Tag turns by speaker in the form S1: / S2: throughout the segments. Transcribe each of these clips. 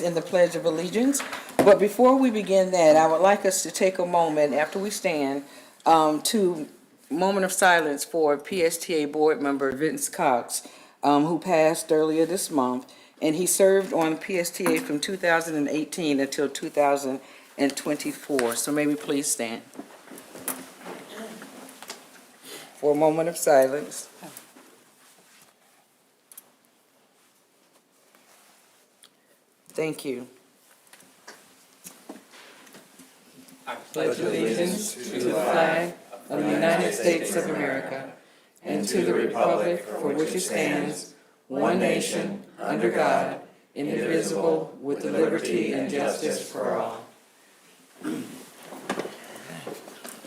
S1: in the Pledge of Allegiance. But before we begin that, I would like us to take a moment after we stand to moment of silence for PSTA board member Vince Cox, who passed earlier this month, and he served on PSTA from 2018 until 2024. So may we please stand for a moment of silence. Thank you. I pledge allegiance to the flag of the United States of America and to the republic for which it stands, one nation, under God, indivisible, with liberty and justice for all.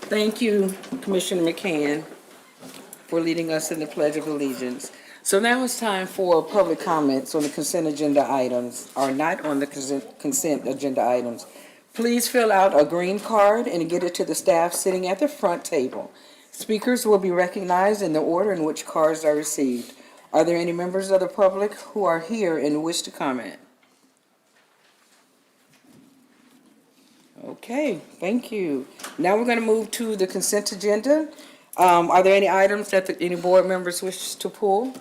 S1: Thank you, Commissioner McCann, for leading us in the Pledge of Allegiance. So now it's time for public comments on the consent agenda items, or not on the consent agenda items. Please fill out a green card and get it to the staff sitting at the front table. Speakers will be recognized in the order in which cards are received. Are there any members of the public who are here and wish to comment? Okay, thank you. Now we're going to move to the consent agenda. Are there any items that any board members wish to pull?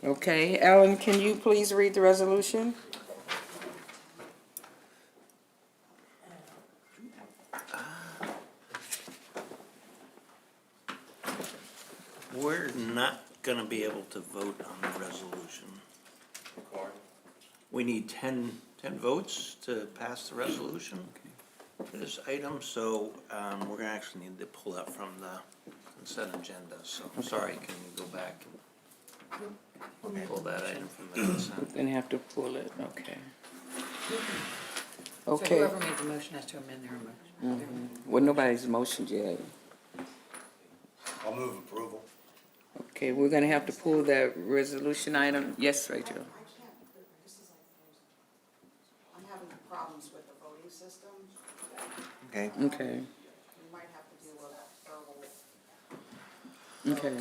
S1: Okay, Ellen, can you please read the resolution?
S2: We're not going to be able to vote on the resolution. We need 10 votes to pass the resolution for this item, so we're going to actually need to pull that from the consent agenda. So I'm sorry, can you go back and pull that item from the consent?
S1: Then have to pull it, okay.
S3: So
S1: Okay,
S3: whoever made the motion has to amend their motion.
S1: well, nobody's motioned yet.
S4: I'll move approval.
S1: Okay, we're gonna have to pull that resolution item. Yes, Rachel?
S5: I can't, this is like frozen. I'm having problems with the voting system.
S4: Okay.
S1: Okay,
S5: We might have to do a verbal.
S1: okay.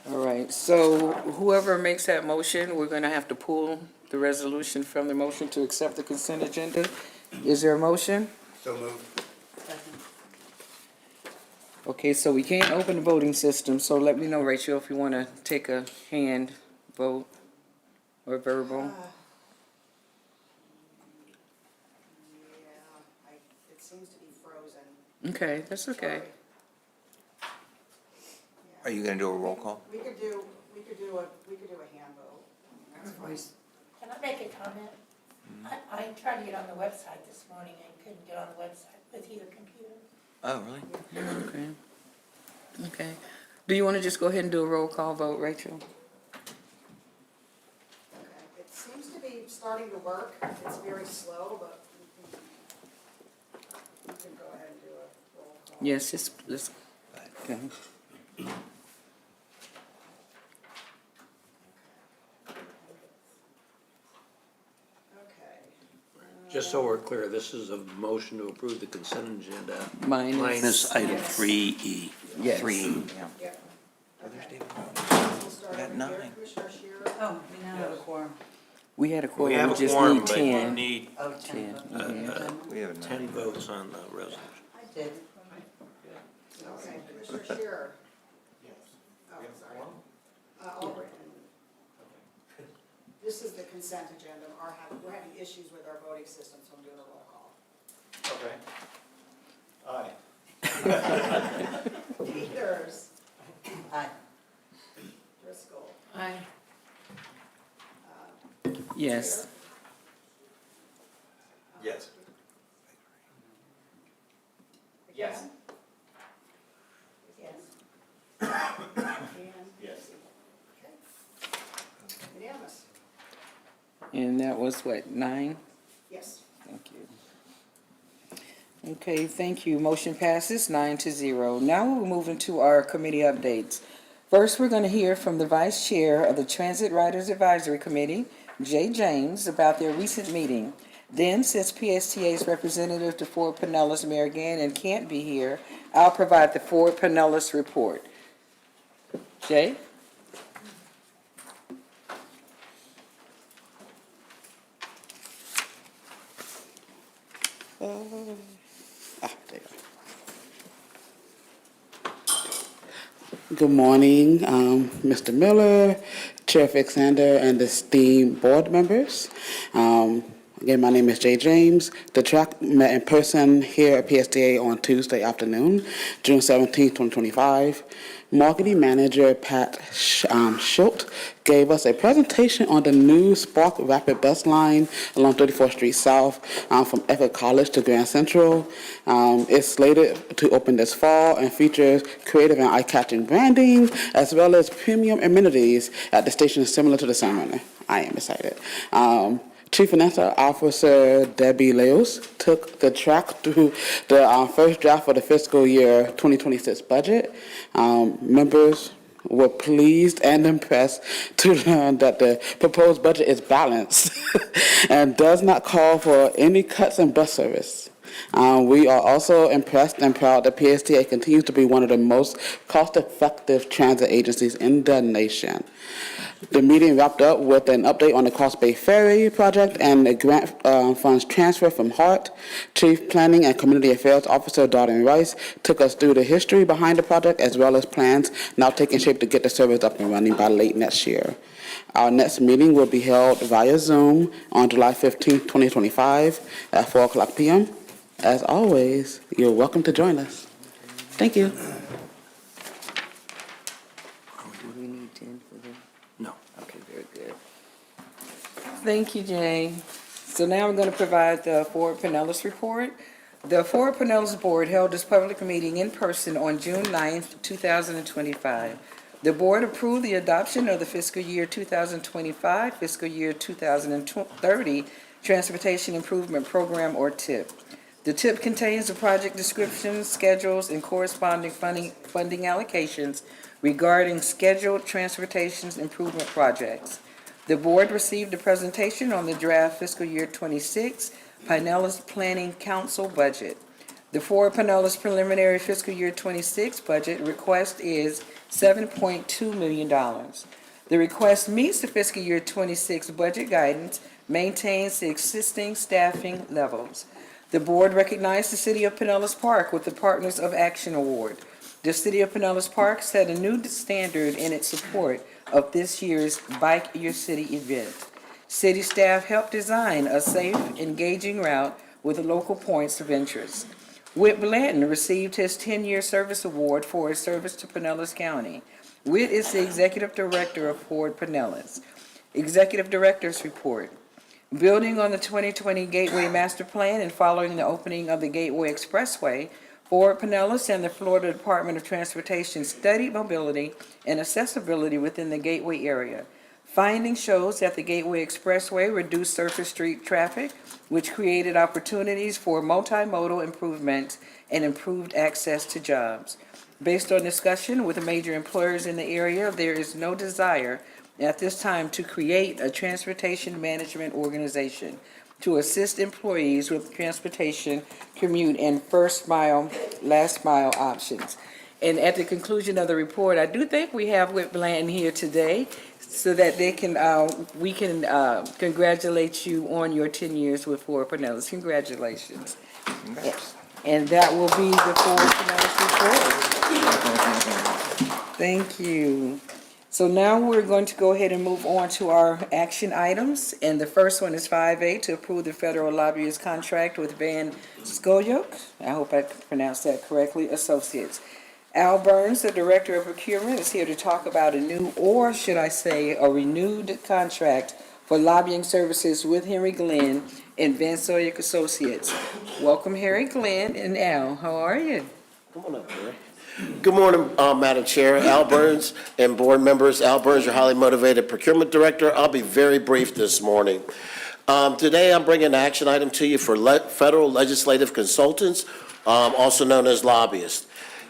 S1: All right, so whoever makes that motion, we're gonna have to pull the resolution from the motion to accept the consent agenda. Is there a motion?
S4: So moved.
S1: Okay, so we can't open the voting system, so let me know, Rachel, if you wanna take a hand vote or verbal.
S5: Yeah, it seems to be frozen.
S1: Okay, that's okay.
S4: Are you gonna do a roll call?
S5: We could do a hand vote.
S6: Can I make a comment? I tried to get on the website this morning and couldn't get on the website with either computer.
S4: Oh, really?
S1: Okay. Okay. Do you wanna just go ahead and do a roll call vote, Rachel?
S5: Okay, it seems to be starting to work. It's very slow, but we can go ahead and do a roll call.
S1: Yes, let's, okay.
S5: Okay.
S2: Just so we're clear, this is a motion to approve the consent agenda
S1: Minus,
S2: minus item
S5: Yes.
S2: 3E.
S1: yes.
S2: 3E.
S5: Yeah. Okay. We'll start
S4: We got
S5: over here.
S4: 9.
S5: Commissioner Shearer?
S3: Oh, we now have a quorum.
S1: We had a
S2: We
S1: quorum,
S2: have
S1: we
S2: a
S1: just
S2: quorum,
S1: need
S2: but you
S1: 10.
S2: need
S3: Oh, 10.
S4: We have
S2: 10 votes on the resolution.
S3: I did.
S5: Okay, Commissioner Shearer? Yes. Oh, sorry. Albritton? This is the consent agenda. We're having issues with our voting system, so I'm doing a roll call.
S4: Okay. Aye.
S5: Peters?
S3: Aye.
S5: Driscoll?
S3: Aye.
S1: Yes.
S4: Yes.
S5: Yes.
S6: Yes.
S5: And?
S4: Yes.
S5: Okay. Unanimous?
S1: And that was what, 9?
S5: Yes.
S1: Thank you. Okay, thank you. Motion passes 9-0. Now we'll move into our committee updates. First, we're going to hear from the Vice Chair of the Transit Riders Advisory Committee, Jay James, about their recent meeting. Then, since PSTA's representative to Fort Pinellas, Mayor Gannon, can't be here, I'll provide the Fort Pinellas report. Jay?
S7: There you go. Good morning, Mr. Miller, Chair Fixander, and esteemed board members. Again, my name is Jay James. The track met in person here at PSTA on Tuesday afternoon, June 17, 2025. Marketing Manager Pat Schultz gave us a presentation on the new Spark Rapid Bus Line along 34th Street South from Epic College to Grand Central. It's slated to open this fall and features creative and eye-catching branding as well as premium amenities at the station similar to the Sunrunner. I am excited. Chief Financial Officer Debbie Leos took the track through the first draft of the fiscal year 2026 budget. Members were pleased and impressed to learn that the proposed budget is balanced and does not call for any cuts in bus service. We are also impressed and proud that PSTA continues to be one of the most cost-effective transit agencies in the nation. The meeting wrapped up with an update on the Cross Bay Ferry project and the grant funds transfer from HART. Chief Planning and Community Affairs Officer Darden Rice took us through the history behind the project as well as plans now taking shape to get the service up and running by late next year. Our next meeting will be held via Zoom on July 15, 2025 at 4:00 p.m. As always, you're welcome to join us. Thank you.
S1: Do we need 10 for that?
S2: No.
S1: Okay, very good. Thank you, Jay. So now we're going to provide the Ford Pinellas report. The Ford Pinellas Board held its public meeting in person on June 9th, 2025. The board approved the adoption of the fiscal year 2025, fiscal year 2030 Transportation Improvement Program, or TIP. The TIP contains the project descriptions, schedules, and corresponding funding allocations regarding scheduled transportation improvement projects. The board received a presentation on the draft fiscal year 26 Pinellas Planning Council budget. The Ford Pinellas preliminary fiscal year 26 budget request is $7.2 million. The request meets the fiscal year 26 budget guidance, maintains the existing staffing levels. The board recognized the City of Pinellas Park with the Partners of Action Award. The City of Pinellas Park set a new standard in its support of this year's Bike Your City event. City staff helped design a safe, engaging route with local points of interest. Whit Blanton received his 10-year service award for his service to Pinellas County. Whit is the Executive Director of Ford Pinellas. Executive Director's Report. Building on the 2020 Gateway Master Plan and following the opening of the Gateway Expressway, Ford Pinellas and the Florida Department of Transportation studied mobility and accessibility within the Gateway area. Findings shows that the Gateway Expressway reduced surface street traffic, which created opportunities for multimodal improvements and improved access to jobs. Based on discussion with the major employers in the area, there is no desire at this time to create a transportation management organization to assist employees with transportation, commute, and first mile, last mile options. And at the conclusion of the report, I do think we have Whit Blanton here today so that they can, we can congratulate you on your 10 years with Ford Pinellas. Congratulations.
S4: Congrats.
S1: And that will be the Ford Pinellas report. Thank you. So now we're going to go ahead and move on to our action items. And the first one is 5A, to approve the federal lobbyist contract with Van Scoyoke, I hope I pronounced that correctly, Associates. Al Burns, the Director of Procurement, is here to talk about a new, or should I say, a renewed contract for lobbying services with Henry Glenn and Van Scoyoke Associates. Welcome, Harry Glenn and Al. How are you?
S8: Come on up, Barry. Good morning, Madam Chair, Al Burns, and board members. Al Burns, your highly motivated procurement director. I'll be very brief this morning. Today, I'm bringing an action item to you for federal legislative consultants, also known as lobbyists.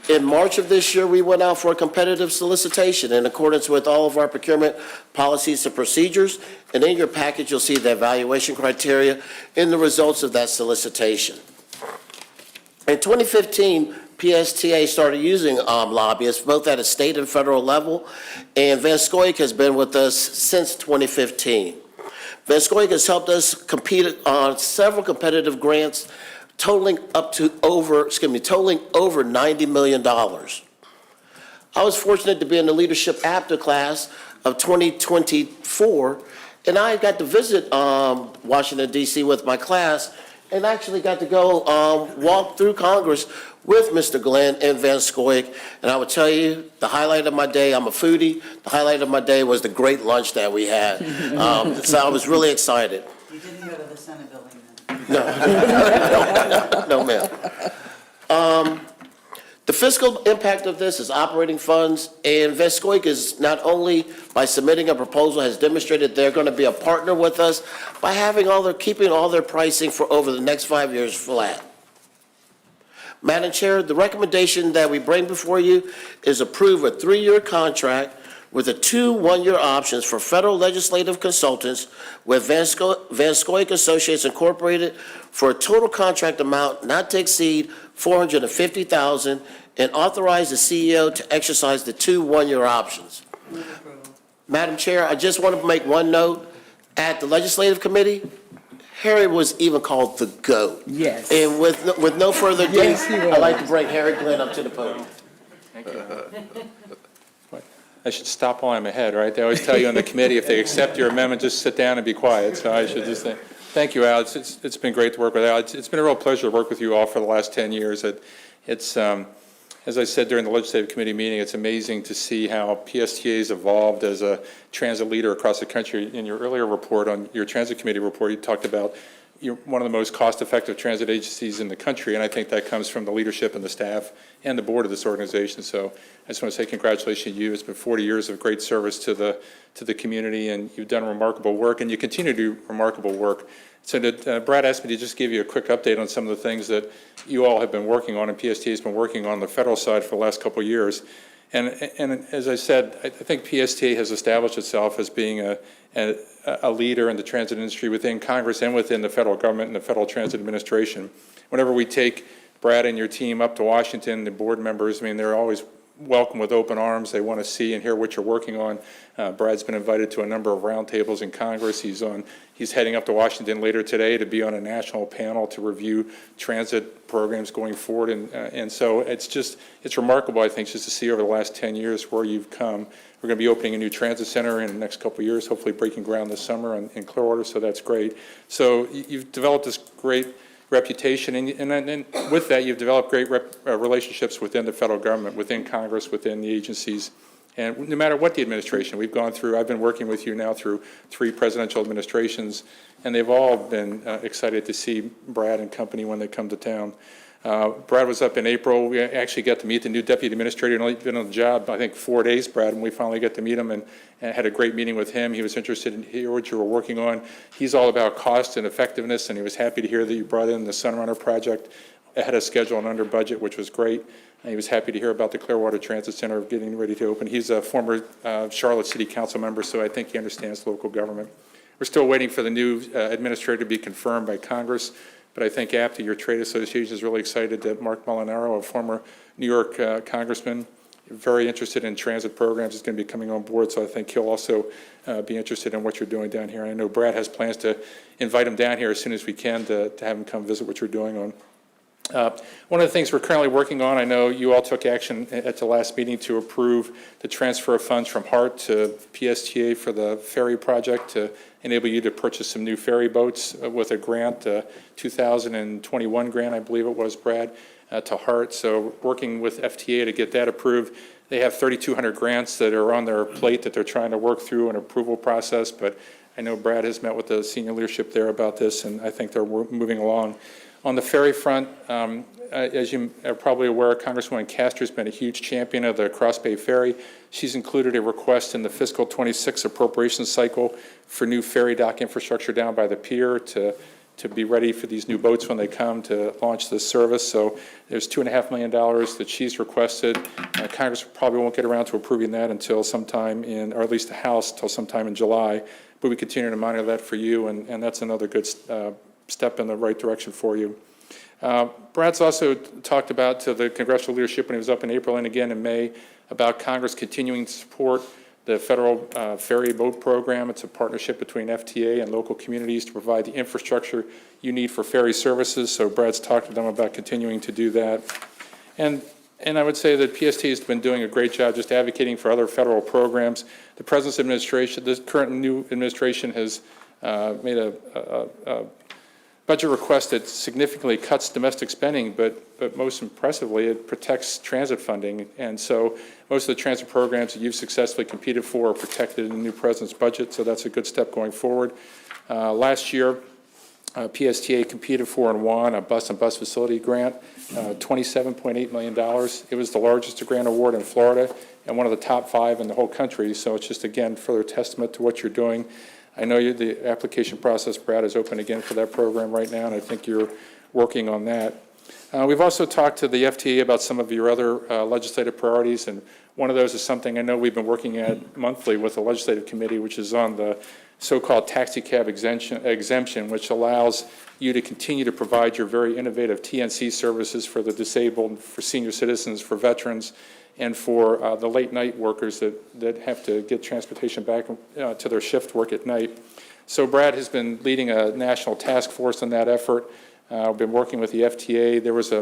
S8: In March of this year, we went out for a competitive solicitation in accordance with all of our procurement policies and procedures. And in your package, you'll see the evaluation criteria and the results of that solicitation. In 2015, PSTA started using lobbyists both at a state and federal level, and Van Scoyoke has been with us since 2015. Van Scoyoke has helped us compete on several competitive grants totaling over $90 million. I was fortunate to be in the leadership after class of 2024, and I got to visit Washington, D.C. with my class, and actually got to go walk through Congress with Mr. Glenn and Van Scoik. And I would tell you, the highlight of my day, I'm a foodie, the highlight of my day was the great lunch that we had. So I was really excited.
S3: You didn't go to the Senate building then?
S8: No, ma'am. The fiscal impact of this is operating funds, and Van Scoik is not only by submitting a proposal has demonstrated they're going to be a partner with us by keeping all their pricing for over the next 5 years flat. Madam Chair, the recommendation that we bring before you is approve a 3-year contract with the 2 one-year options for federal legislative consultants with Van Scoik Associates Incorporated for a total contract amount not to exceed $450,000, and authorize the CEO to exercise the 2 one-year options.
S3: Move approval.
S8: Madam Chair, I just want to make one note. At the Legislative Committee, Harry was even called the GOAT.
S1: Yes.
S8: And with no further ado,
S1: Yes, he was.
S8: I'd like to bring Harry Glenn up to the podium.
S9: I should stop while I'm ahead, right? They always tell you on the committee, if they accept your amendment, just sit down and be quiet. So I should just say, thank you, Al. It's been great to work with Al. It's been a real pleasure to work with you all for the last 10 years. It's as I said during the Legislative Committee meeting, it's amazing to see how PSTA has evolved as a transit leader across the country. In your earlier report, on your Transit Committee report, you talked about you're one of the most cost-effective transit agencies in the country, and I think that comes from the leadership and the staff and the board of this organization. So I just want to say congratulations to you. It's been 40 years of great service to the community, and you've done remarkable work, and you continue to do remarkable work. So Brad asked me to just give you a quick update on some of the things that you all have been working on, and PSTA has been working on the federal side for the last couple of years. And as I said, I think PSTA has established itself as being a leader in the transit industry within Congress and within the federal government and the Federal Transit Administration. Whenever we take Brad and your team up to Washington, the board members, I mean, they're always welcome with open arms. They want to see and hear what you're working on. Brad's been invited to a number of roundtables in Congress. He's heading up to Washington later today to be on a national panel to review transit programs going forward. And so it's remarkable, I think, just to see over the last 10 years where you've come. We're going to be opening a new transit center in the next couple of years, hopefully breaking ground this summer in Clearwater, so that's great. So you've developed this great reputation, and with that, you've developed great relationships within the federal government, within Congress, within the agencies. And no matter what the administration we've gone through, I've been working with you now through 3 presidential administrations, and they've all been excited to see Brad and company when they come to town. Brad was up in April. We actually got to meet the new deputy administrator. He'd only been on the job, I think, 4 days, Brad, and we finally got to meet him and had a great meeting with him. He was interested in hearing what you were working on. He's all about cost and effectiveness, and he was happy to hear that you brought in the Sunrunner project ahead of schedule and under budget, which was great. And he was happy to hear about the Clearwater Transit Center getting ready to open. He's a former Charlotte City Council member, so I think he understands local government. We're still waiting for the new administrator to be confirmed by Congress. But I think APTA, your trade association, is really excited that Mark Molinaro, a former New York congressman, very interested in transit programs, is going to be coming on board. So I think he'll also be interested in what you're doing down here. I know Brad has plans to invite him down here as soon as we can to have him come visit what you're doing on. One of the things we're currently working on, I know you all took action at the last meeting to approve the transfer of funds from HART to PSTA for the ferry project to enable you to purchase some new ferry boats with a grant, 2021 grant, I believe it was, Brad, to HART. So working with FTA to get that approved. They have 3,200 grants that are on their plate that they're trying to work through an approval process, but I know Brad has met with the senior leadership there about this, and I think they're moving along. On the ferry front, as you are probably aware, Congresswoman Castor has been a huge champion of the Cross Bay Ferry. She's included a request in the fiscal 26 appropriations cycle for new ferry dock infrastructure down by the pier to be ready for these new boats when they come to launch this service. So there's $2.5 million that she's requested. Congress probably won't get around to approving that until sometime or at least the House, until sometime in July. But we continue to monitor that for you, and that's another good step in the right direction for you. Brad's also talked about to the congressional leadership when he was up in April and again in May about Congress continuing to support the federal ferry boat program. It's a partnership between FTA and local communities to provide the infrastructure you need for ferry services. So Brad's talked to them about continuing to do that. And I would say that PST has been doing a great job just advocating for other federal programs. The President's administration, this current new administration has made a budget request that significantly cuts domestic spending, but most impressively, it protects transit funding. And so most of the transit programs that you've successfully competed for are protected in the new President's budget, so that's a good step going forward. Last year, PSTA competed for and won a bus and bus facility grant, $27.8 million. It was the largest grant award in Florida and one of the top 5 in the whole country. So it's just, again, further testament to what you're doing. I know the application process, Brad, is open again for that program right now, and I think you're working on that. We've also talked to the FTA about some of your other legislative priorities, and one of those is something I know we've been working at monthly with the legislative committee, which is on the so-called taxi cab exemption, which allows you to continue to provide your very innovative TNC services for the disabled, for senior citizens, for veterans, and for the late night workers that have to get transportation back to their shift work at night. So Brad has been leading a national task force on that effort. I've been working with the FTA. There was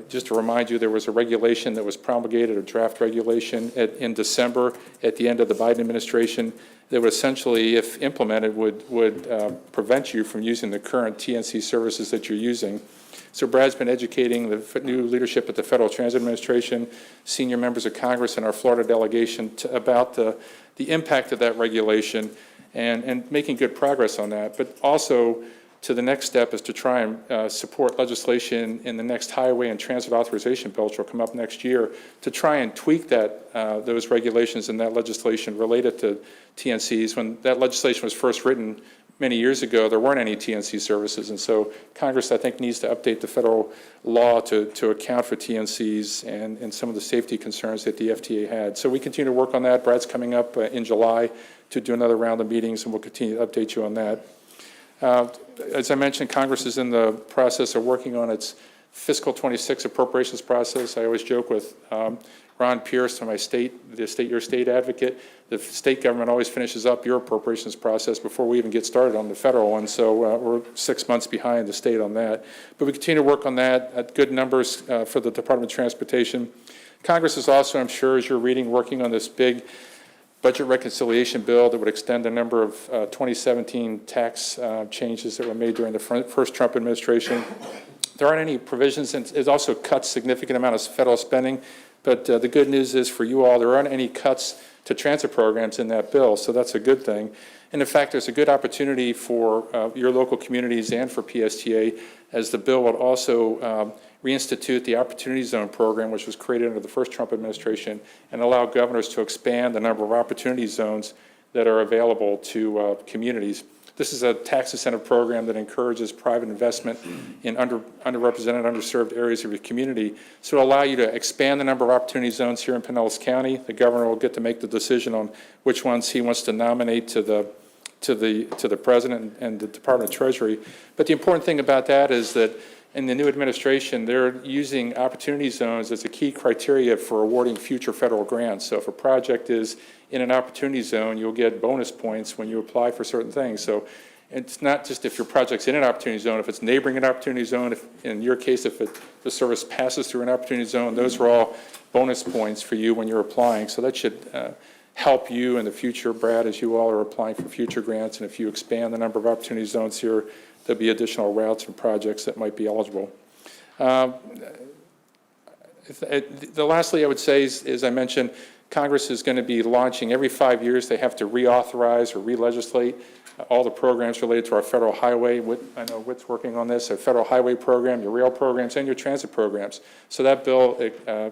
S9: just to remind you, there was a regulation that was promulgated, a draft regulation in December at the end of the Biden administration that would essentially, if implemented, would prevent you from using the current TNC services that you're using. So Brad's been educating the new leadership at the Federal Transit Administration, senior members of Congress, and our Florida delegation about the impact of that regulation and making good progress on that. But also, to the next step is to try and support legislation in the next highway and transit authorization bill, which will come up next year, to try and tweak those regulations and that legislation related to TNCs. When that legislation was first written many years ago, there weren't any TNC services, and so Congress, I think, needs to update the federal law to account for TNCs and some of the safety concerns that the FTA had. So we continue to work on that. Brad's coming up in July to do another round of meetings, and we'll continue to update you on that. As I mentioned, Congress is in the process of working on its fiscal 26 appropriations process. I always joke with Ron Pierce, your state advocate. The state government always finishes up your appropriations process before we even get started on the federal one, so we're 6 months behind the state on that. But we continue to work on that at good numbers for the Department of Transportation. Congress is also, I'm sure, as you're reading, working on this big budget reconciliation bill that would extend the number of 2017 tax changes that were made during the first Trump administration. There aren't any provisions, and it also cuts significant amount of federal spending, but the good news is for you all, there aren't any cuts to transit programs in that bill, so that's a good thing. And in fact, there's a good opportunity for your local communities and for PSTA, as the bill would also reinstitute the Opportunity Zone program, which was created under the first Trump administration, and allow governors to expand the number of opportunity zones that are available to communities. This is a tax incentive program that encourages private investment in underrepresented, underserved areas of your community. So it'll allow you to expand the number of opportunity zones here in Pinellas County. The governor will get to make the decision on which ones he wants to nominate to the president and the Department of Treasury. But the important thing about that is that in the new administration, they're using opportunity zones as a key criteria for awarding future federal grants. So if a project is in an opportunity zone, you'll get bonus points when you apply for certain things. So it's not just if your project's in an opportunity zone, if it's neighboring an opportunity zone, if in your case, if the service passes through an opportunity zone, those are all bonus points for you when you're applying. So that should help you in the future, Brad, as you all are applying for future grants. And if you expand the number of opportunity zones here, there'll be additional routes and projects that might be eligible. Lastly, I would say is, as I mentioned, Congress is going to be launching every 5 years. They have to reauthorize or re-legislate all the programs related to our federal highway. I know Whit's working on this, our federal highway program, your rail programs, and your transit programs. So that bill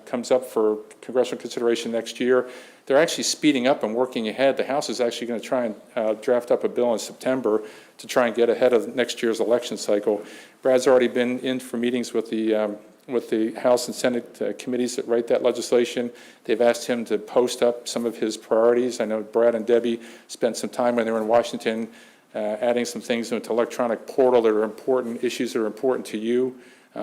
S9: comes up for congressional consideration next year. They're actually speeding up and working ahead. The House is actually going to try and draft up a bill in September to try and get ahead of next year's election cycle. Brad's already been in for meetings with the House and Senate committees that write that legislation. They've asked him to post up some of his priorities. I know Brad and Debbie spent some time when they were in Washington adding some things into electronic portal that are important, issues that are important to you.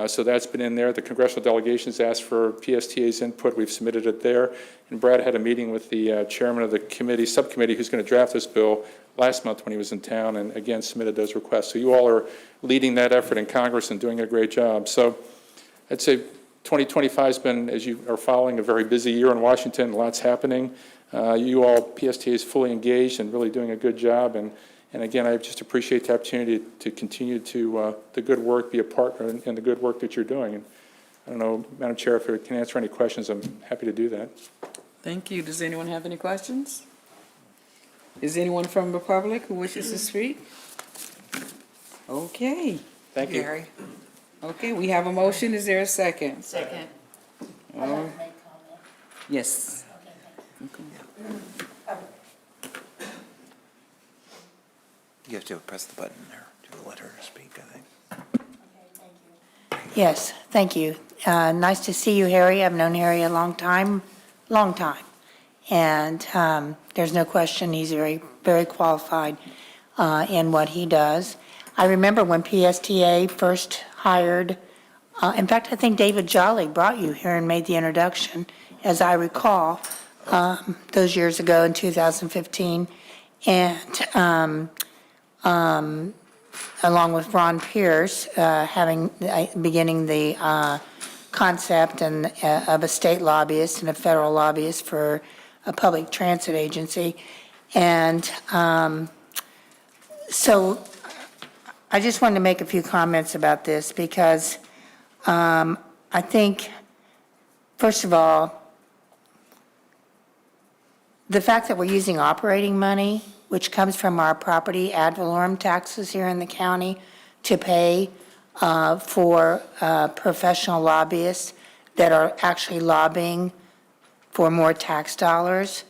S9: So that's been in there. The congressional delegations asked for PSTA's input. We've submitted it there. And Brad had a meeting with the chairman of the committee, subcommittee, who's going to draft this bill last month when he was in town, and again submitted those requests. So you all are leading that effort in Congress and doing a great job. So I'd say 2025 has been, as you are following, a very busy year in Washington. Lots happening. You all, PSTA is fully engaged and really doing a good job. And again, I just appreciate the opportunity to continue to the good work, be a partner in the good work that you're doing. And I don't know, Madam Chair, if I can answer any questions, I'm happy to do that.
S1: Thank you. Does anyone have any questions? Is anyone from the public who wishes to speak? Okay.
S9: Thank you.
S1: Gary. Okay, we have a motion. Is there a second?
S3: Second.
S6: I'd like to make comment.
S1: Yes.
S6: Okay, thank you.
S4: You have to press the button there to let her speak, I think.
S6: Okay, thank you. Yes, thank you. Nice to see you, Harry. I've known Harry a long time. And there's no question he's very, very qualified in what he does. I remember when PSTA first hired, in fact, I think David Jolly brought you here and made the introduction, as I recall, those years ago in 2015. And along with Ron Pierce, beginning the concept and of a state lobbyist and a federal lobbyist for a public transit agency. And so I just wanted to make a few comments about this because I think, first of all, the fact that we're using operating money, which comes from our property ad valorem taxes here in the county, to pay for professional lobbyists that are actually lobbying for more tax dollars.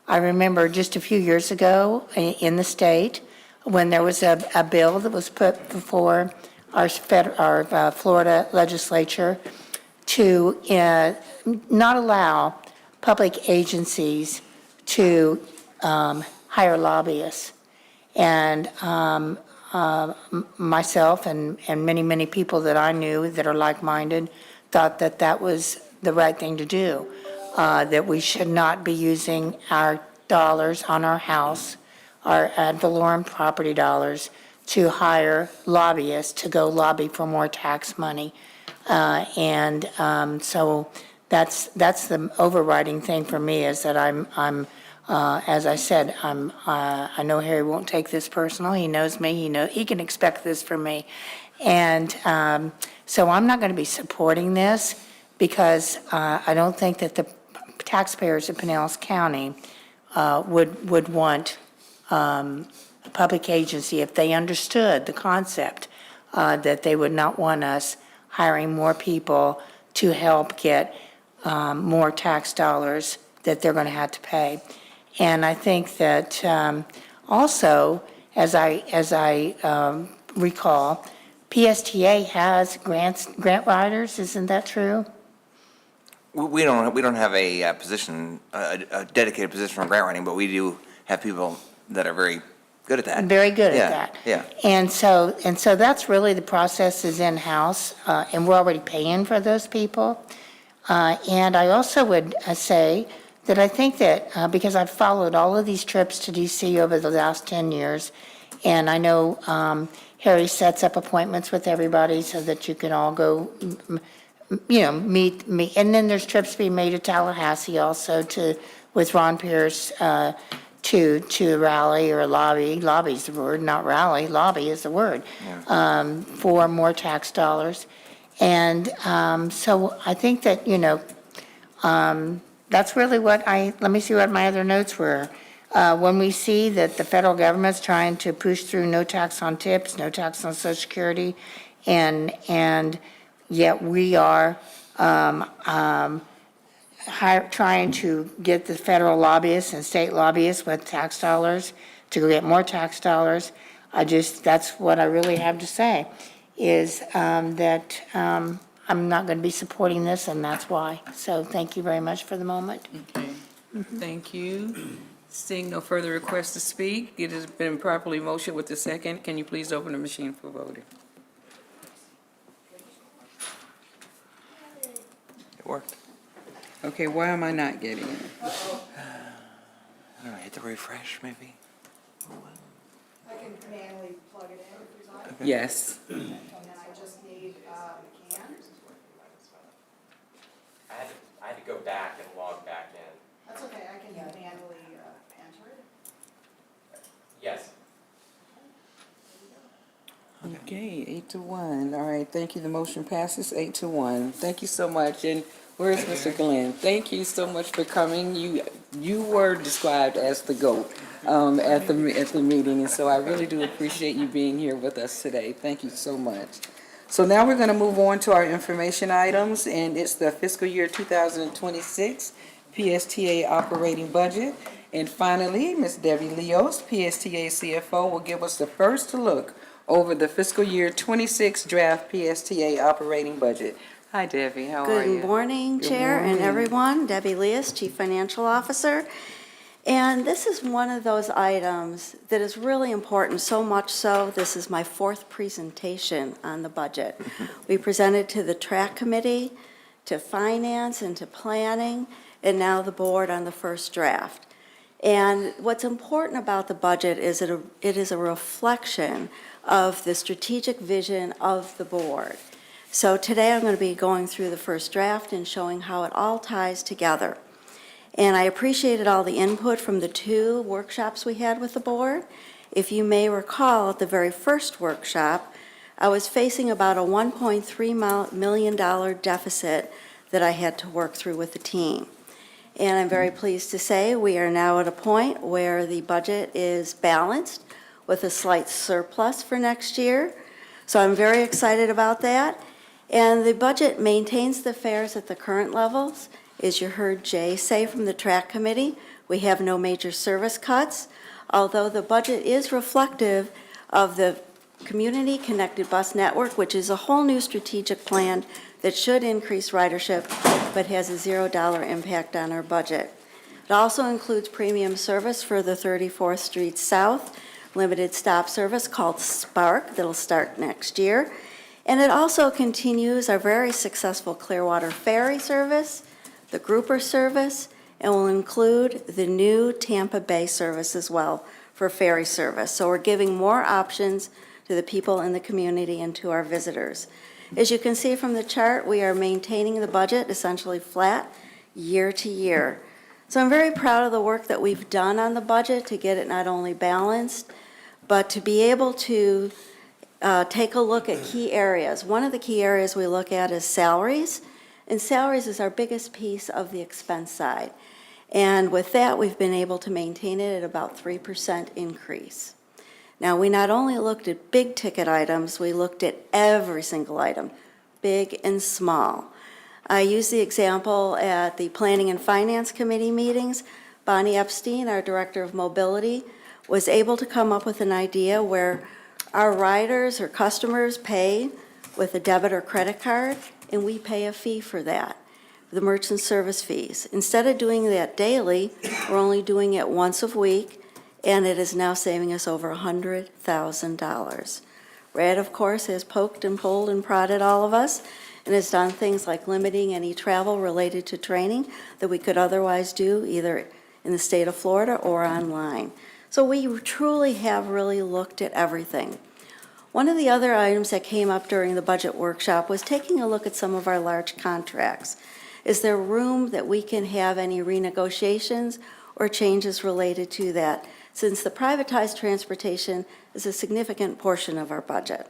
S6: I remember just a few years ago in the state when there was a bill that was put before our Florida legislature to not allow public agencies to hire lobbyists. And myself and many, many people that I knew that are like-minded thought that that was the right thing to do, that we should not be using our dollars on our house, our ad valorem property dollars, to hire lobbyists to go lobby for more tax money. So that's the overriding thing for me, is that I'm as I said, I know Harry won't take this personal. He knows me. He can expect this from me. And so I'm not going to be supporting this because I don't think that the taxpayers of Pinellas County would want a public agency, if they understood the concept, that they would not want us hiring more people to help get more tax dollars that they're going to have to pay. And I think that also, as I recall, PSTA has grant writers. Isn't that true?
S4: We don't have a position, a dedicated position for grant writing, but we do have people that are very good at that.
S6: Very good
S4: Yeah,
S6: at that.
S4: yeah.
S6: And so that's really the process is in-house, and we're already paying for those people. And I also would say that I think that, because I've followed all of these trips to DC over the last 10 years, and I know Harry sets up appointments with everybody so that you can all go, meet. And then there's trips being made to Tallahassee also with Ron Pierce to rally or lobby. Lobby's the word, not rally. Lobby is the word, for more tax dollars. And so I think that, that's really what let me see what my other notes were. When we see that the federal government's trying to push through no tax on tips, no tax on Social Security, and yet we are trying to get the federal lobbyists and state lobbyists with tax dollars to get more tax dollars, that's what I really have to say, is that I'm not going to be supporting this, and that's why. So thank you very much for the moment.
S1: Okay. Thank you. Seeing no further requests to speak, it has been properly motioned with the second. Can you please open the machine for voting?
S4: worked.
S1: Okay, why am I not getting it?
S4: I don't know, hit the refresh maybe?
S5: I can manually plug it in if you'd like,
S1: Yes.
S5: and then I just need McCann.
S10: I had to go back and log back in.
S5: That's okay, I can manually enter it.
S10: Yes.
S1: Okay, 8-1. All right, thank you. The motion passes 8-1. Thank you so much. And where's Mr. Glenn? Thank you so much for coming. You were described as the GOAT at the meeting, and so I really do appreciate you being here with us today. Thank you so much. So now we're going to move on to our information items, and it's the fiscal year 2026 PSTA operating budget. And finally, Ms. Debbie Leos, PSTA CFO, will give us the first look over the fiscal year 26 draft PSTA operating budget. Hi, Debbie, how are you?
S11: Good morning,
S1: Good
S11: Chair and
S1: morning.
S11: everyone. Debbie Leas, Chief Financial Officer. And this is one of those items that is really important, so much so, this is my fourth presentation on the budget. We presented to the TRAC Committee, to Finance, and to Planning, and now the Board on the first draft. And what's important about the budget is it is a reflection of the strategic vision of the board. So today I'm going to be going through the first draft and showing how it all ties together. And I appreciated all the input from the 2 workshops we had with the board. If you may recall, at the very first workshop, I was facing about a $1.3 million deficit that I had to work through with the team. And I'm very pleased to say we are now at a point where the budget is balanced with a slight surplus for next year. So I'm very excited about that. And the budget maintains the fares at the current levels. As you heard Jay say from the TRAC Committee, we have no major service cuts, although the budget is reflective of the Community Connected Bus Network, which is a whole new strategic plan that should increase ridership, but has a $0 impact on our budget. It also includes premium service for the 34th Street South limited stop service called Spark that'll start next year. And it also continues our very successful Clearwater Ferry service, the grouper service, and will include the new Tampa Bay service as well for ferry service. So we're giving more options to the people in the community and to our visitors. As you can see from the chart, we are maintaining the budget essentially flat year to year. So I'm very proud of the work that we've done on the budget to get it not only balanced, but to be able to take a look at key areas. One of the key areas we look at is salaries. And salaries is our biggest piece of the expense side. And with that, we've been able to maintain it at about 3% increase. Now, we not only looked at big ticket items, we looked at every single item, big and small. I used the example at the Planning and Finance Committee meetings. Bonnie Epstein, our Director of Mobility, was able to come up with an idea where our riders or customers pay with a debit or credit card, and we pay a fee for that, the merchant service fees. Instead of doing that daily, we're only doing it once a week, and it is now saving us over $100,000. Red, of course, has poked and pulled and prodded all of us, and has done things like limiting any travel related to training that we could otherwise do either in the state of Florida or online. So we truly have really looked at everything. One of the other items that came up during the budget workshop was taking a look at some of our large contracts. Is there room that we can have any renegotiations or changes related to that, since the privatized transportation is a significant portion of our budget?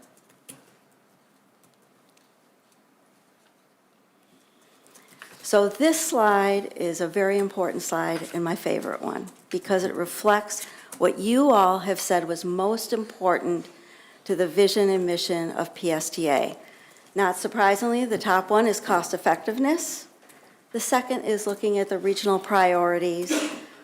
S11: So this slide is a very important slide and my favorite one, because it reflects what you all have said was most important to the vision and mission of PSTA. Not surprisingly, the top one is cost effectiveness. The second is looking at the regional priorities,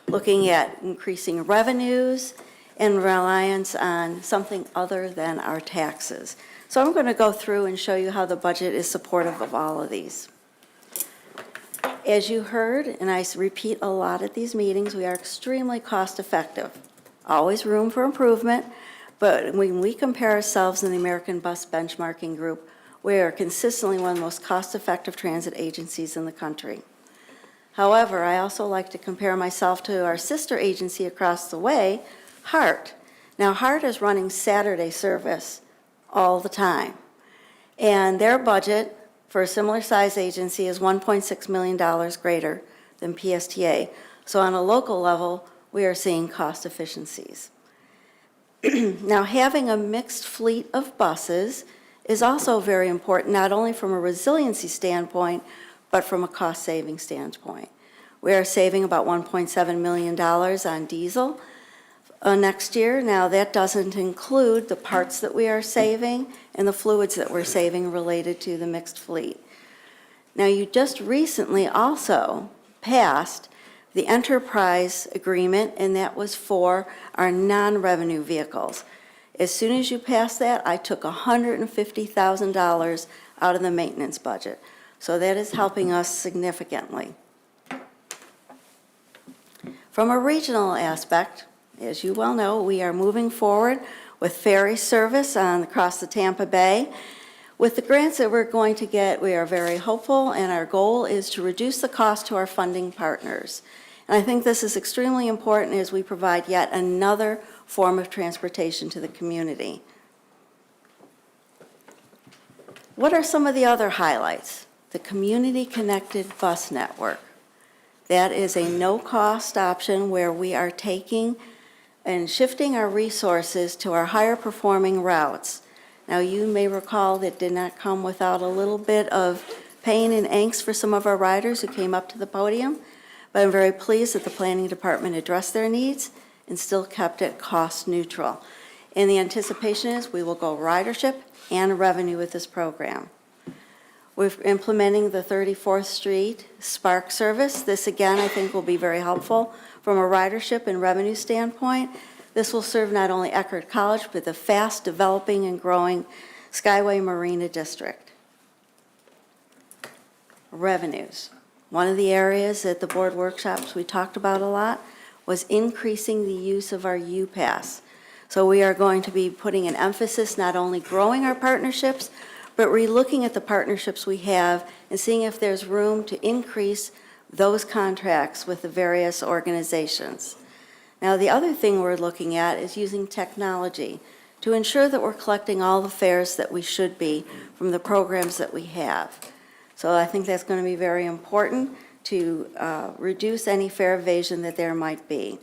S11: looking at increasing revenues and reliance on something other than our taxes. So I'm going to go through and show you how the budget is supportive of all of these. As you heard, and I repeat a lot at these meetings, we are extremely cost effective. Always room for improvement, but when we compare ourselves in the American Bus Benchmarking Group, We are consistently one of the most cost-effective transit agencies in the country. However, I also like to compare myself to our sister agency across the way, HART. Now, HART is running Saturday service all the time, and their budget for a similar size agency is $1.6 million greater than PSTA. So on a local level, we are seeing cost efficiencies. Now, having a mixed fleet of buses is also very important, not only from a resiliency standpoint, but from a cost-saving standpoint. We are saving about $1.7 million on diesel next year. Now, that doesn't include the parts that we are saving and the fluids that we're saving related to the mixed fleet. Now, you just recently also passed the enterprise agreement, and that was for our non-revenue vehicles. As soon as you passed that, I took $150,000 out of the maintenance budget. So that is helping us significantly. From a regional aspect, as you well know, we are moving forward with ferry service across the Tampa Bay. With the grants that we're going to get, we are very hopeful, and our goal is to reduce the cost to our funding partners. And I think this is extremely important as we provide yet another form of transportation to the community. What are some of the other highlights? The community-connected bus network. That is a no-cost option where we are taking and shifting our resources to our higher-performing routes. Now, you may recall that did not come without a little bit of pain and angst for some of our riders who came up to the podium, but I'm very pleased that the planning department addressed their needs and still kept it cost neutral. And the anticipation is we will go ridership and revenue with this program. We're implementing the 34th Street Spark service. This, again, I think will be very helpful from a ridership and revenue standpoint. This will serve not only Eckerd College, but the fast developing and growing Skyway Marina District. Revenues. One of the areas at the board workshops we talked about a lot was increasing the use of our UPass. So we are going to be putting an emphasis not only growing our partnerships, but relooking at the partnerships we have and seeing if there's room to increase those contracts with the various organizations. Now, the other thing we're looking at is using technology to ensure that we're collecting all the fares that we should be from the programs that we have. So I think that's going to be very important to reduce any fare evasion that there might be.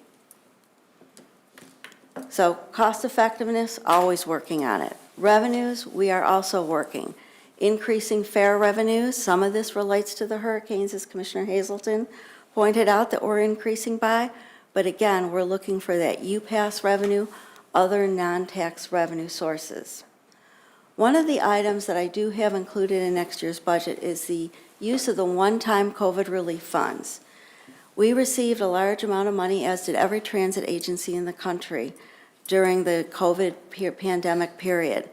S11: So cost effectiveness, always working on it. Revenues, we are also working. Increasing fare revenues, some of this relates to the hurricanes, as Commissioner Hazelton pointed out, that we're increasing by. But again, we're looking for that UPass revenue, other non-tax revenue sources. One of the items that I do have included in next year's budget is the use of the one-time COVID relief funds. We received a large amount of money, as did every transit agency in the country, during the COVID pandemic period.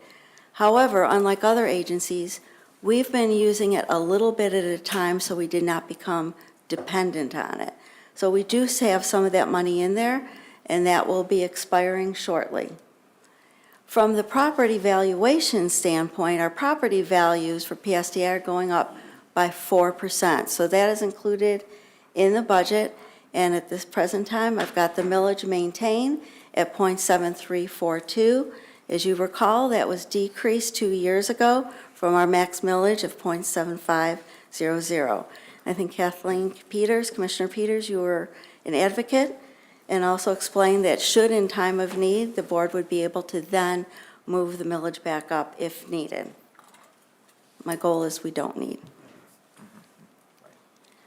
S11: However, unlike other agencies, we've been using it a little bit at a time so we did not become dependent on it. So we do have some of that money in there, and that will be expiring shortly. From the property valuation standpoint, our property values for PSTA are going up by 4%. So that is included in the budget, and at this present time, I've got the millage maintained at 0.7342. As you recall, that was decreased 2 years ago from our max millage of 0.7500. I think Kathleen Peters, Commissioner Peters, you were an advocate and also explained that should in time of need, the board would be able to then move the millage back up if needed. My goal is we don't need.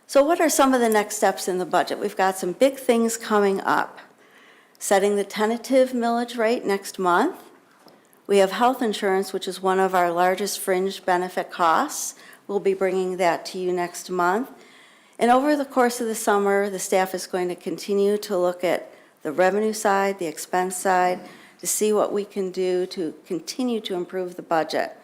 S11: So what are some of the next steps in the budget? We've got some big things coming up. Setting the tentative millage rate next month. We have health insurance, which is one of our largest fringe benefit costs. We'll be bringing that to you next month. And over the course of the summer, the staff is going to continue to look at the revenue side, the expense side, to see what we can do to continue to improve the budget.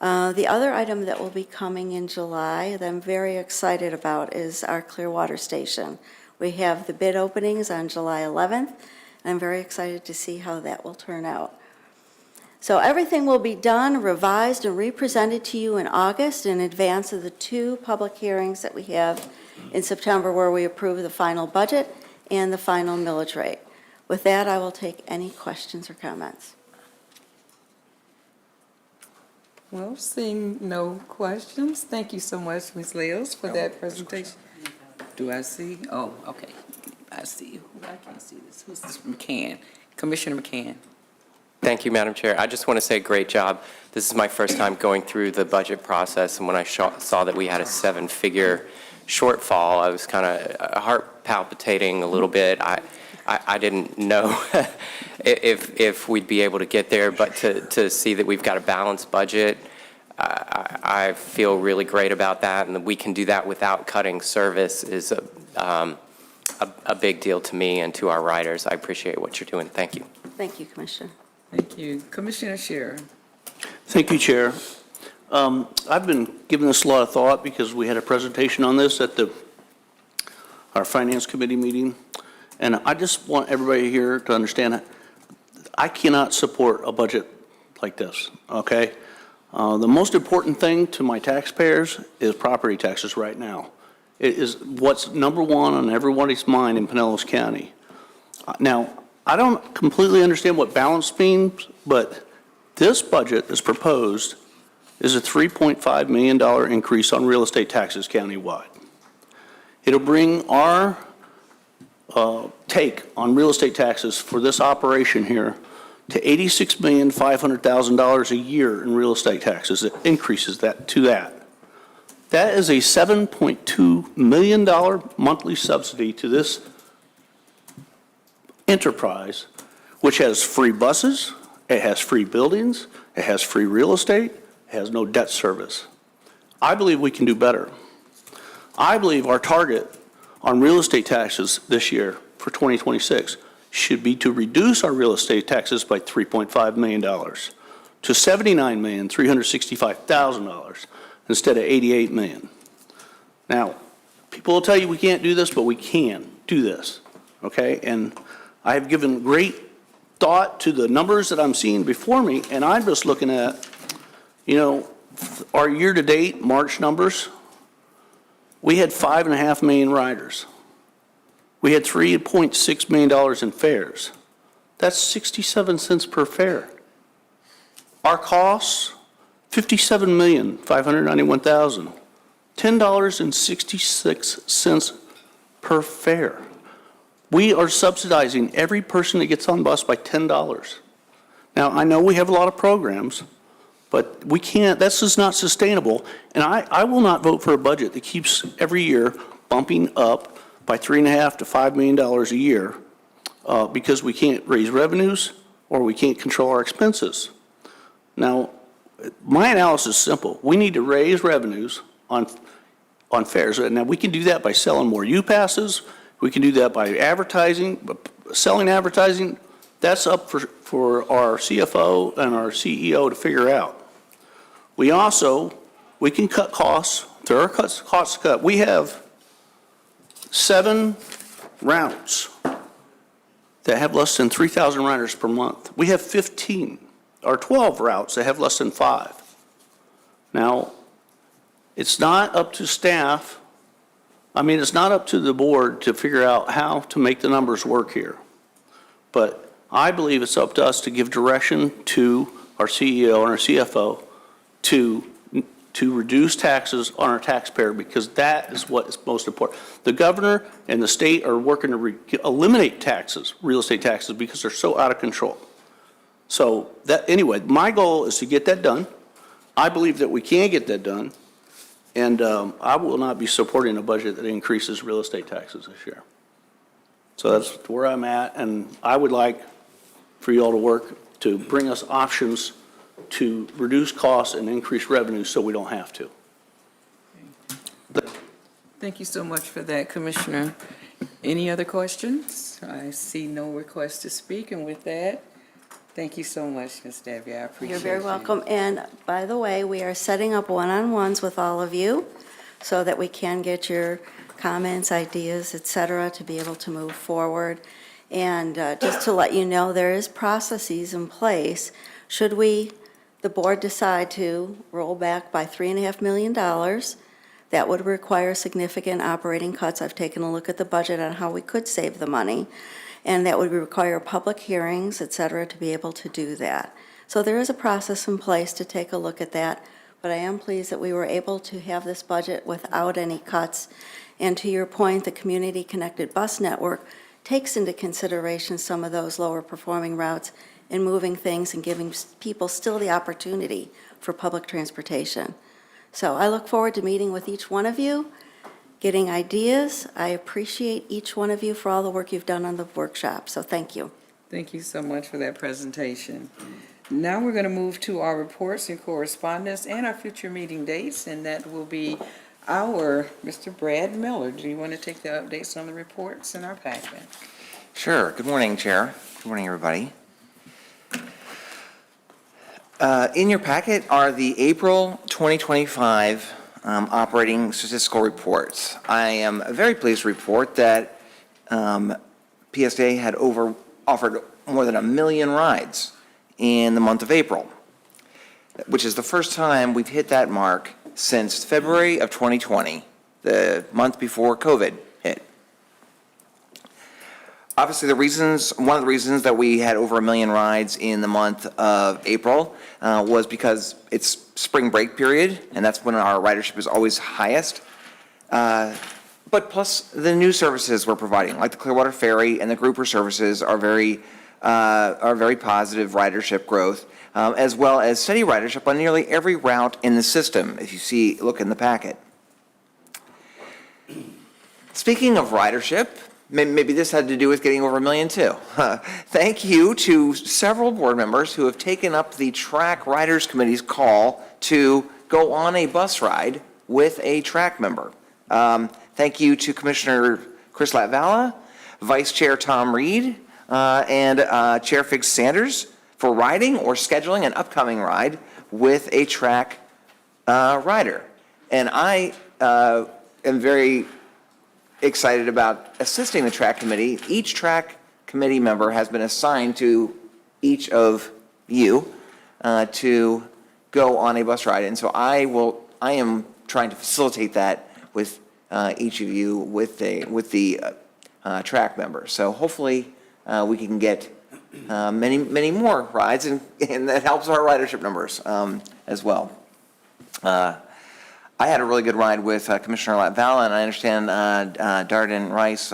S11: The other item that will be coming in July that I'm very excited about is our Clearwater Station. We have the bid openings on July 11th, and I'm very excited to see how that will turn out. So everything will be done, revised, and represented to you in August in advance of the 2 public hearings that we have in September where we approve the final budget and the final millage rate. With that, I will take any questions or comments.
S1: Well, seeing no questions, thank you so much, Ms. Leos, for that presentation. Do I see? Oh, okay. I see you. I can't see this. Mr. McCann, Commissioner McCann.
S10: Thank you, Madam Chair. I just want to say great job. This is my first time going through the budget process, and when I saw that we had a 7-figure shortfall, I was kind of heart palpitating a little bit. I didn't know if we'd be able to get there, but to see that we've got a balanced budget, I feel really great about that, and that we can do that without cutting service is a big deal to me and to our riders. I appreciate what you're doing. Thank you.
S11: Thank you, Commissioner.
S1: Thank you. Commissioner Scherer.
S12: Thank you, Chair. I've been giving this a lot of thought because we had a presentation on this at our Finance Committee meeting, and I just want everybody here to understand I cannot support a budget like this, okay? The most important thing to my taxpayers is property taxes right now. It is what's number one on everybody's mind in Pinellas County. Now, I don't completely understand what balance means, but this budget is proposed is a $3.5 million increase on real estate taxes countywide. It'll bring our take on real estate taxes for this operation here to $86,500,000 a year in real estate taxes. It increases that to that. That is a $7.2 million monthly subsidy to this enterprise, which has free buses, it has free buildings, it has free real estate, it has no debt service. I believe we can do better. I believe our target on real estate taxes this year for 2026 should be to reduce our real estate taxes by $3.5 million to $79,365,000 instead of $88 million. Now, people will tell you we can't do this, but we can do this, okay? And I have given great thought to the numbers that I'm seeing before me, and I'm just looking at, our year-to-date March numbers. We had 5.5 million riders. We had $3.6 million in fares. That's 67 cents per fare. Our costs, $57,591,000, $10.66 per fare. We are subsidizing every person that gets on the bus by $10. Now, I know we have a lot of programs, but we can't, this is not sustainable. And I will not vote for a budget that keeps every year bumping up by $3.5 to $5 million a year because we can't raise revenues or we can't control our expenses. Now, my analysis is simple. We need to raise revenues on fares. Now, we can do that by selling more U-Passes. We can do that by advertising, selling advertising. That's up for our CFO and our CEO to figure out. We can cut costs. There are costs to cut. We have 7 routes that have less than 3,000 riders per month. We have 15 or 12 routes that have less than 5. Now, it's not up to staff. It's not up to the board to figure out how to make the numbers work here. But I believe it's up to us to give direction to our CEO and our CFO to reduce taxes on our taxpayer, because that is what is most important. The governor and the state are working to eliminate taxes, real estate taxes, because they're so out of control. So anyway, my goal is to get that done. I believe that we can get that done. And I will not be supporting a budget that increases real estate taxes this year. So that's where I'm at, and I would like for you all to work to bring us options to reduce costs and increase revenue so we don't have to.
S1: Thank you so much for that, Commissioner. Any other questions? I see no request to speak, and with that, thank you so much, Ms. Debbie. I appreciate it.
S11: You're very welcome. And by the way, we are setting up one-on-ones with all of you so that we can get your comments, ideas, et cetera, to be able to move forward. And just to let you know, there is processes in place. Should the board decide to roll back by $3.5 million, that would require significant operating cuts. I've taken a look at the budget on how we could save the money, and that would require public hearings, et cetera, to be able to do that. So there is a process in place to take a look at that, but I am pleased that we were able to have this budget without any cuts. And to your point, the community-connected bus network takes into consideration some of those lower-performing routes in moving things and giving people still the opportunity for public transportation. So I look forward to meeting with each one of you, getting ideas. I appreciate each one of you for all the work you've done on the workshop, so thank you.
S1: Thank you so much for that presentation. Now we're going to move to our reports and correspondence and our future meeting dates, and that will be our Mr. Brad Miller. Do you want to take the updates on the reports in our packet?
S4: Sure. Good morning, Chair. Good morning, everybody. In your packet are the April 2025 operating statistical reports. I am very pleased to report that PSA had offered more than 1 million rides in the month of April, which is the first time we've hit that mark since February of 2020, the month before COVID hit. Obviously, one of the reasons that we had over 1 million rides in the month of April was because it's spring break period, and that's when our ridership is always highest. But plus, the new services we're providing, like the Clearwater Ferry and the grouper services, are very positive ridership growth, as well as steady ridership on nearly every route in the system, if you look in the packet. Speaking of ridership, maybe this had to do with getting over 1 million too. Thank you to several board members who have taken up the TRAC Riders Committee's call to go on a bus ride with a TRAC member. Thank you to Commissioner Chris Latvala, Vice Chair Tom Reed, and Chair Fig Sanders for riding or scheduling an upcoming ride with a TRAC rider. And I am very excited about assisting the TRAC committee. Each TRAC committee member has been assigned to each of you to go on a bus ride. And so I am trying to facilitate that with each of you with the TRAC members. So hopefully we can get many more rides, and that helps our ridership numbers as well. I had a really good ride with Commissioner Latvala, and I understand Darden Rice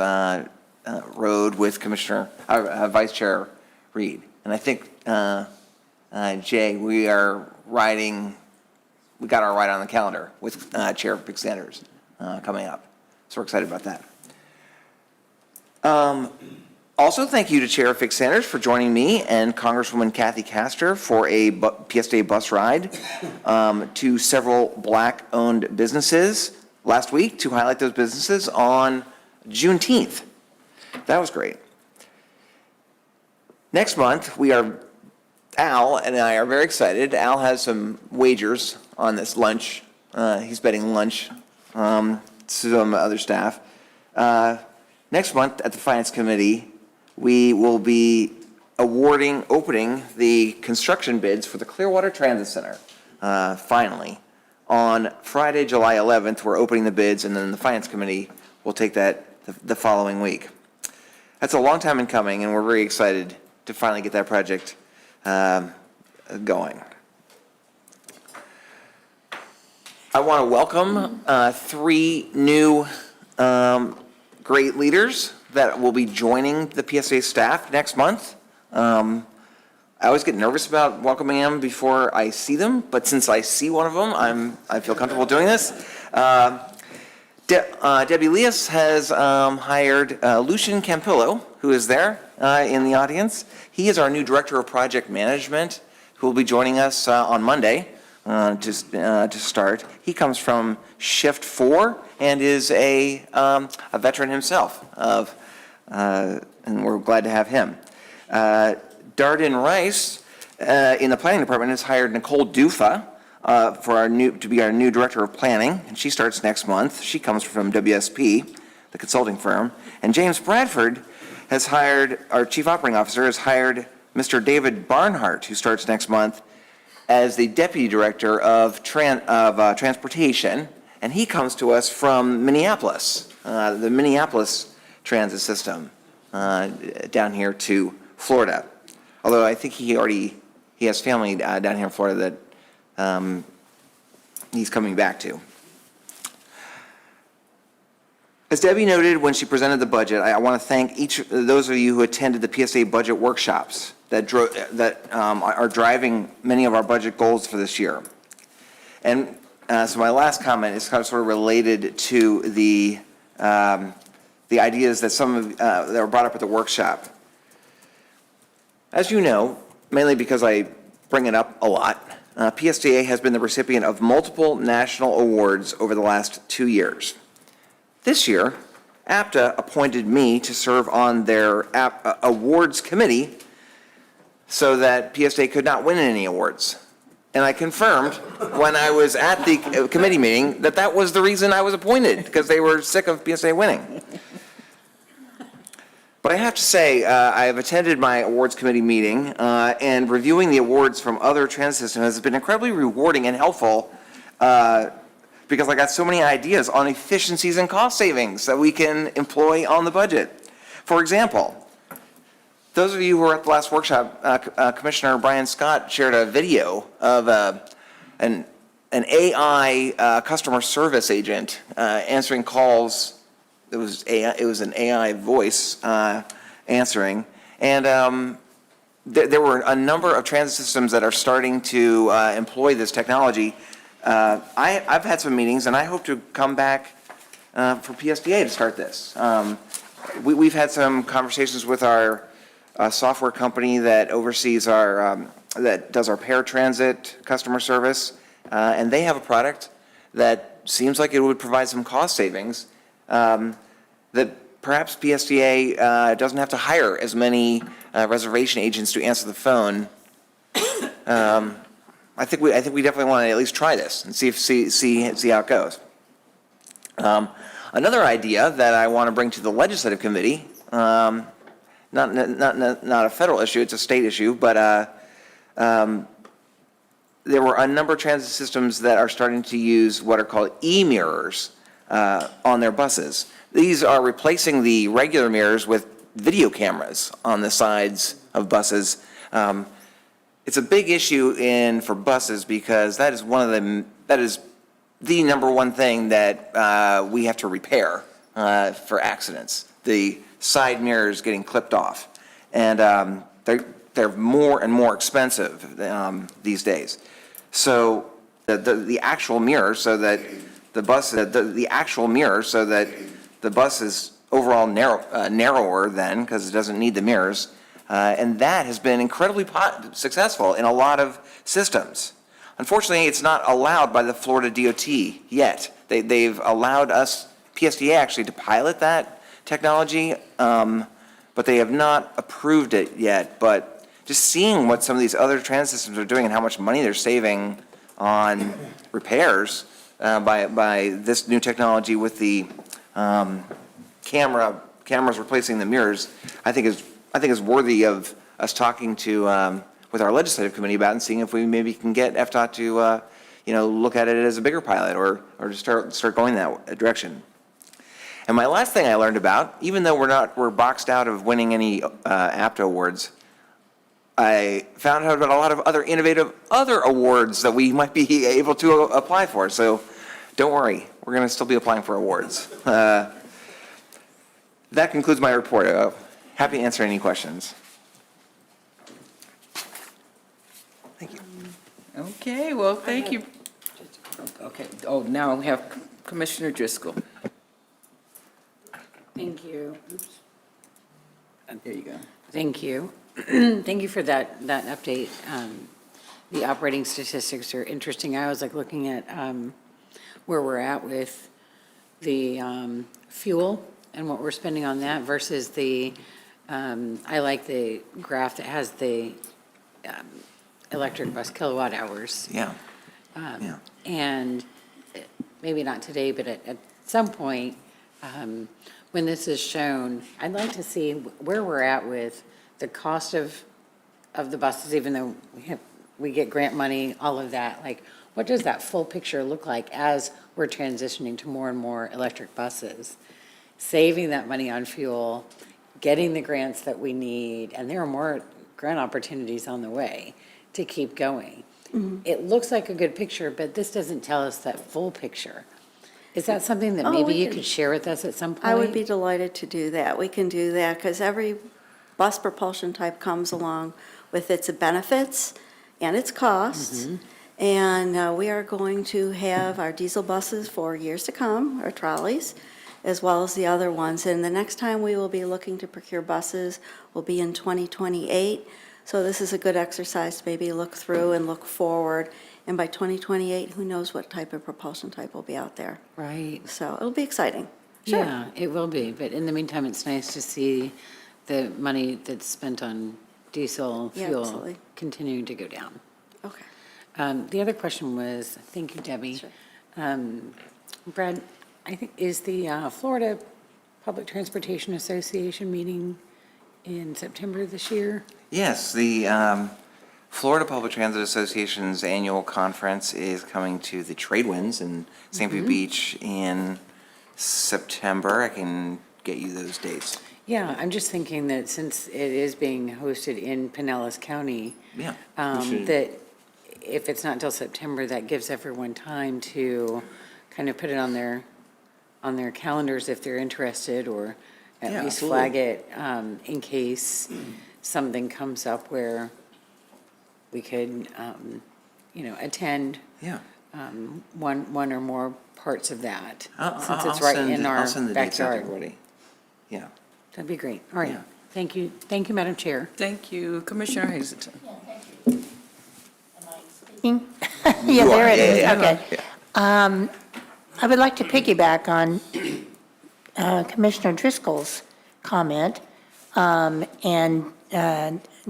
S4: rode with Vice Chair Reed. And I think, Jay, we got our ride on the calendar with Chair Fig Sanders coming up. So we're excited about that. Also, thank you to Chair Fig Sanders for joining me and Congresswoman Kathy Castor for a PSA bus ride to several Black-owned businesses last week to highlight those businesses on Juneteenth. That was great. Next month, Al and I are very excited. Al has some wagers on this lunch. He's betting lunch to some other staff. Next month at the Finance Committee, we will be opening the construction bids for the Clearwater Transit Center, finally. On Friday, July 11th, we're opening the bids, and then the Finance Committee will take that the following week. That's a long time in coming, and we're very excited to finally get that project going. I want to welcome 3 new great leaders that will be joining the PSA staff next month. I always get nervous about welcoming them before I see them, but since I see one of them, I feel comfortable doing this. Debbie Leas has hired Lucian Campillo, who is there in the audience. He is our new Director of Project Management, who will be joining us on Monday to start. He comes from Shift 4 and is a veteran himself, and we're glad to have him. Darden Rice in the Planning Department has hired Nicole Dufa to be our new Director of Planning, and she starts next month. She comes from WSP, the consulting firm. And James Bradford our Chief Operating Officer has hired Mr. David Barnhart, who starts next month, as the Deputy Director of Transportation, and he comes to us from Minneapolis, the Minneapolis transit system, down here to Florida. Although I think he has family down here in Florida that he's coming back to. As Debbie noted when she presented the budget, I want to thank those of you who attended the PSA budget workshops that are driving many of our budget goals for this year. And so my last comment is kind of sort of related to the ideas that that were brought up at the workshop. As you know, mainly because I bring it up a lot, PSTA has been the recipient of multiple national awards over the last 2 years. This year, APTA appointed me to serve on their awards committee so that PSTA could not win any awards. And I confirmed when I was at the committee meeting that was the reason I was appointed, because they were sick of PSTA winning. But I have to say, I have attended my awards committee meeting, and reviewing the awards from other transit systems has been incredibly rewarding and helpful, because I got so many ideas on efficiencies and cost savings that we can employ on the budget. For example, those of you who were at the last workshop, Commissioner Brian Scott shared a video of an AI customer service agent answering calls. It was an AI voice answering, and there were a number of transit systems that are starting to employ this technology. I've had some meetings, and I hope to come back for PSTA to start this. We've had some conversations with our software company that oversees that does our paratransit customer service, and they have a product that seems like it would provide some cost savings, that perhaps PSTA doesn't have to hire as many reservation agents to answer the phone. I think we definitely want to at least try this and see how it goes. Another idea that I want to bring to the legislative committee, not a federal issue, it's a state issue, but there were a number of transit systems that are starting to use what are called e-mirrors on their buses. These are replacing the regular mirrors with video cameras on the sides of buses. It's a big issue for buses because that is the number one thing that we have to repair for accidents. The side mirrors getting clipped off, and they're more and more expensive these days. So the actual mirror, so that the bus is overall narrower then, because it doesn't need the mirrors. And that has been incredibly successful in a lot of systems. Unfortunately, it's not allowed by the Florida DOT yet. They've allowed us, PSTA actually, to pilot that technology, but they have not approved it yet. But just seeing what some of these other transit systems are doing and how much money they're saving on repairs by this new technology with the cameras replacing the mirrors, I think is worthy of us talking to with our legislative committee about and seeing if we maybe can get FDOT to look at it as a bigger pilot or to start going that direction. And my last thing I learned about, even though we're boxed out of winning any APTA awards, I found out about a lot of other innovative awards that we might be able to apply for. So don't worry, we're going to still be applying for awards. That concludes my report. Happy to answer any questions. Thank you.
S1: Okay, well, thank you. Okay, now we have Commissioner Driscoll.
S13: Thank you. Oops.
S1: There you go.
S13: Thank you. Thank you for that update. The operating statistics are interesting. I was looking at where we're at with the fuel and what we're spending on that versus I like the graph that has the electric bus kilowatt hours.
S4: Yeah.
S13: And maybe not today, but at some point, when this is shown, I'd like to see where we're at with the cost of the buses, even though we get grant money, all of that. Like, what does that full picture look like as we're transitioning to more and more electric buses? Saving that money on fuel, getting the grants that we need, and there are more grant opportunities on the way to keep going. It looks like a good picture, but this doesn't tell us that full picture. Is that something that
S11: Oh,
S13: maybe
S11: we
S13: you
S11: can-
S13: could share with us at some point?
S11: I would be delighted to do that. We can do that because every bus propulsion type comes along with its benefits and its costs. And we are going to have our diesel buses for years to come, our trolleys, as well as the other ones. And the next time we will be looking to procure buses will be in 2028. So this is a good exercise to maybe look through and look forward. And by 2028, who knows what type of propulsion type will be out there.
S13: Right.
S11: So it'll be exciting. Sure.
S13: Yeah, it will be, but in the meantime, it's nice to see the money that's spent on diesel
S11: Yeah,
S13: fuel
S11: absolutely.
S13: continuing to go down.
S11: Okay.
S13: The other question was, thank you, Debbie.
S11: Sure.
S13: Brad, I think, is the Florida Public Transportation Association meeting in September this year?
S4: Yes, the Florida Public Transit Association's annual conference is coming to the Tradewinds in St. Pete Beach in September. I can get you those dates.
S13: Yeah, I'm just thinking that since it is being hosted in Pinellas County,
S4: Yeah. we should-
S13: that if it's not until September, that gives everyone time to kind of put it on their calendars if they're interested, or at
S4: Yeah,
S13: least
S4: absolutely.
S13: flag it in case something comes up where we could, attend
S4: Yeah.
S13: one or more parts of that,
S4: I'll-
S13: since
S4: I'll
S13: it's right
S4: send-
S13: in our
S4: I'll send the dates out to
S13: backyard.
S4: everybody. Yeah.
S13: That'd be great. All right.
S4: Yeah.
S13: Thank you, Madam Chair.
S1: Thank you, Commissioner Hazelton.
S6: Yeah,
S4: You
S6: there
S4: are,
S6: it is,
S4: yeah,
S6: okay.
S4: yeah.
S6: I would like to piggyback on Commissioner Driscoll's comment and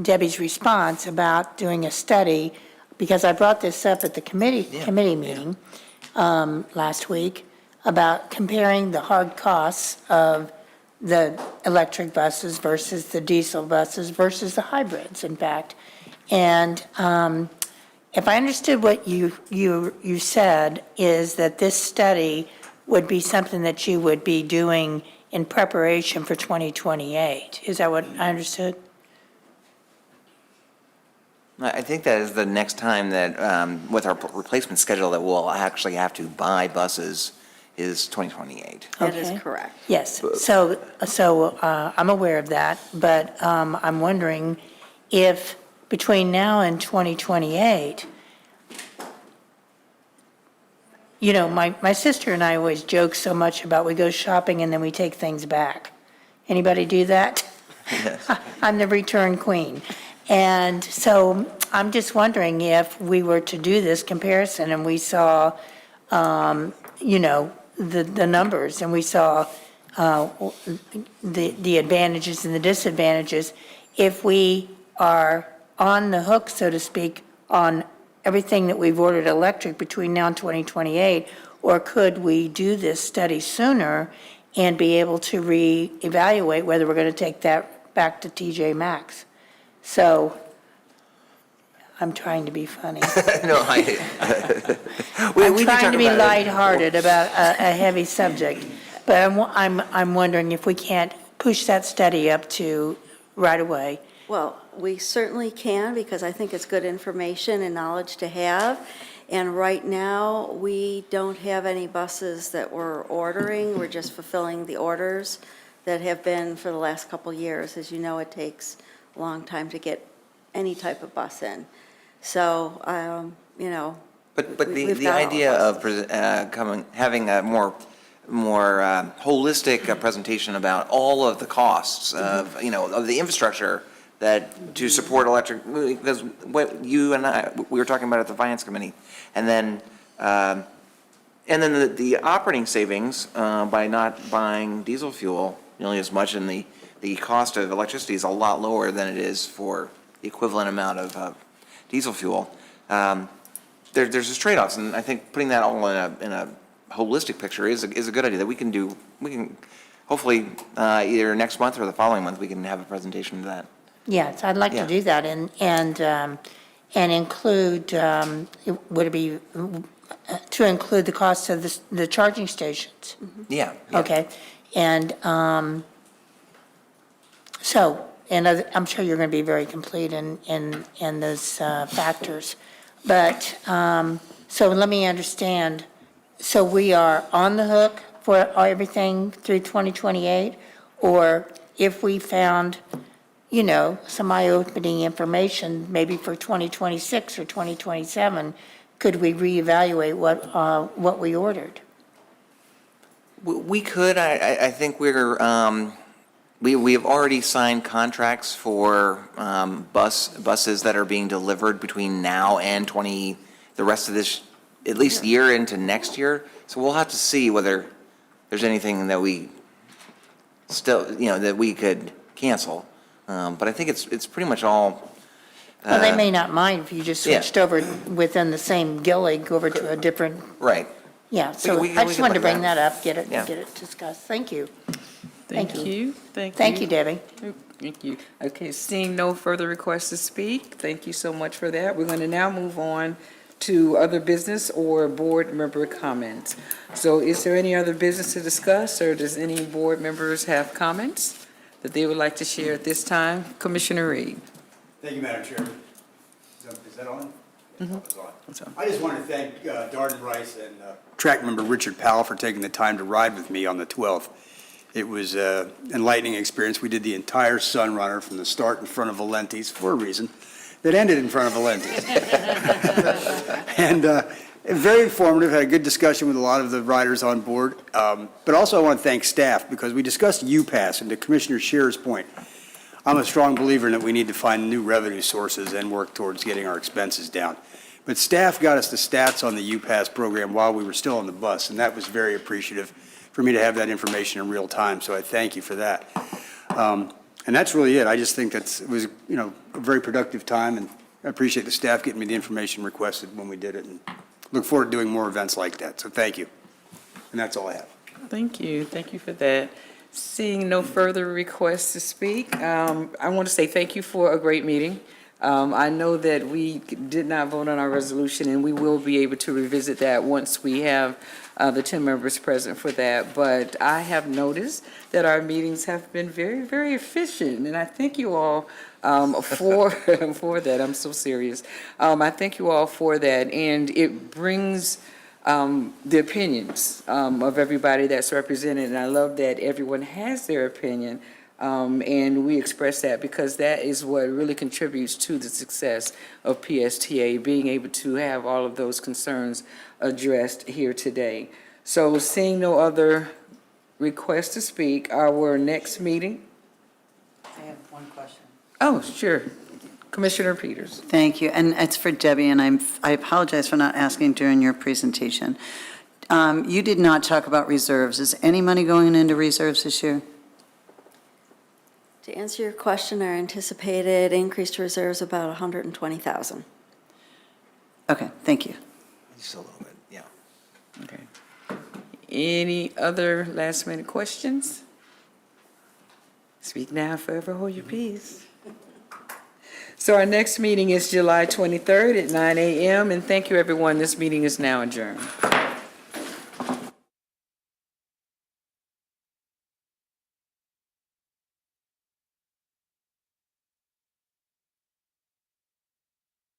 S6: Debbie's response about doing a study, because I brought this up at the committee meeting last week about comparing the hard costs of the electric buses versus the diesel buses versus the hybrids, in fact. And if I understood what you said, is that this study would be something that you would be doing in preparation for 2028. Is that what I understood?
S4: I think that is the next time that, with our replacement schedule, that we'll actually have to buy buses is 2028.
S11: That is
S6: Okay.
S11: correct.
S6: Yes, so I'm aware of that, but I'm wondering if between now and 2028, my sister and I always joke so much about we go shopping and then we take things back. Anybody do that?
S4: Yes.
S6: I'm the return queen. And so I'm just wondering if we were to do this comparison and we saw, the numbers and we saw the advantages and the disadvantages, if we are on the hook, so to speak, on everything that we've ordered electric between now and 2028, or could we do this study sooner and be able to reevaluate whether we're going to take that back to TJ Maxx? So I'm trying to be funny.
S4: No,
S6: I'm trying to be lighthearted about a heavy subject, but I'm wondering if we can't push that study up to right away.
S11: Well, we certainly can, because I think it's good information and knowledge to have. And right now, we don't have any buses that we're ordering. We're just fulfilling the orders that have been for the last couple of years. As you know, it takes a long time to get any type of bus in. So,
S4: But
S11: we've
S4: the
S11: got all
S4: idea of
S11: buses.
S4: having a more holistic presentation about all of the costs of, of the infrastructure to support electric, because what you and I, we were talking about at the Finance Committee, and then the operating savings by not buying diesel fuel nearly as much, and the cost of electricity is a lot lower than it is for the equivalent amount of diesel fuel. There's just trade-offs, and I think putting that all in a holistic picture is a good idea, that we can hopefully, either next month or the following month, we can have a presentation of that.
S6: Yes, I'd like
S4: Yeah.
S6: to do that and include, would it be, to include the cost of the charging stations?
S4: Yeah. yeah.
S6: Okay, and so, and I'm sure you're going to be very complete in those factors. But, so let me understand, so we are on the hook for everything through 2028? Or if we found, you know, some eye-opening information, maybe for 2026 or 2027, could we reevaluate what we ordered?
S4: We could, I think we have already signed contracts for buses that are being delivered between now and the rest of this, at least year into next year. So we'll have to see whether there's anything that we still, you know, that we could cancel. But I think it's pretty much all.
S6: Well, they may not mind if you just
S4: yeah.
S6: switched over within the same Gillig over to a different,
S4: Right.
S6: yeah. So
S4: we
S6: I just
S4: could
S6: wanted to
S4: look at
S6: bring
S4: that.
S6: that up, get
S4: Yeah.
S6: it discussed. Thank you.
S1: Thank
S6: Thank
S1: you.
S6: Thank you, Debbie.
S1: Thank you. Okay, seeing no further requests to speak, thank you so much for that. We're going to now move on to other business or board member comments. So is there any other business to discuss, or does any board members have comments that they would like to share at this time? Commissioner Reed.
S14: Thank you, Madam Chairman. Is that on?
S1: It's on.
S14: I just want to thank Darden Rice and track member Richard Powell for taking the time to ride with me on the 12th. It was an enlightening experience. We did the entire Sun Runner from the start in front of Valenti's for a reason that ended in front of Valenti's. And very informative, had a good discussion with a lot of the riders on board. But also I want to thank staff because we discussed UPass, and to Commissioner Shearer's point, I'm a strong believer in that we need to find new revenue sources and work towards getting our expenses down. But staff got us the stats on the UPass program while we were still on the bus, and that was very appreciative for me to have that information in real time, so I thank you for that. And that's really it. I just think it was, you know, a very productive time, and I appreciate the staff getting me the information requested when we did it, and look forward to doing more events like that. So thank you. And that's all I have.
S1: Thank you for that. Seeing no further requests to speak, I want to say thank you for a great meeting. I know that we did not vote on our resolution, and we will be able to revisit that once we have the 10 members present for that. But I have noticed that our meetings have been very, very efficient, and I thank you all for that. I'm so serious. I thank you all for that, and it brings the opinions of everybody that's represented, and I love that everyone has their opinion. And we express that because that is what really contributes to the success of PSTA, being able to have all of those concerns addressed here today. So seeing no other requests to speak, our next meeting.
S3: I have one question.
S1: Oh, sure. Commissioner Peters.
S3: Thank you, and it's for Debbie, and I apologize for not asking during your presentation. You did not talk about reserves. Is any money going into reserves this year?
S11: To answer your question, our anticipated increased reserves about 120,000.
S3: Okay, thank you.
S4: Just a little bit, yeah.
S1: Okay. Any other last minute questions? Speak now, forever hold your peace. So our next meeting is July 23rd at 9 a.m. And thank you, everyone. This meeting is now adjourned.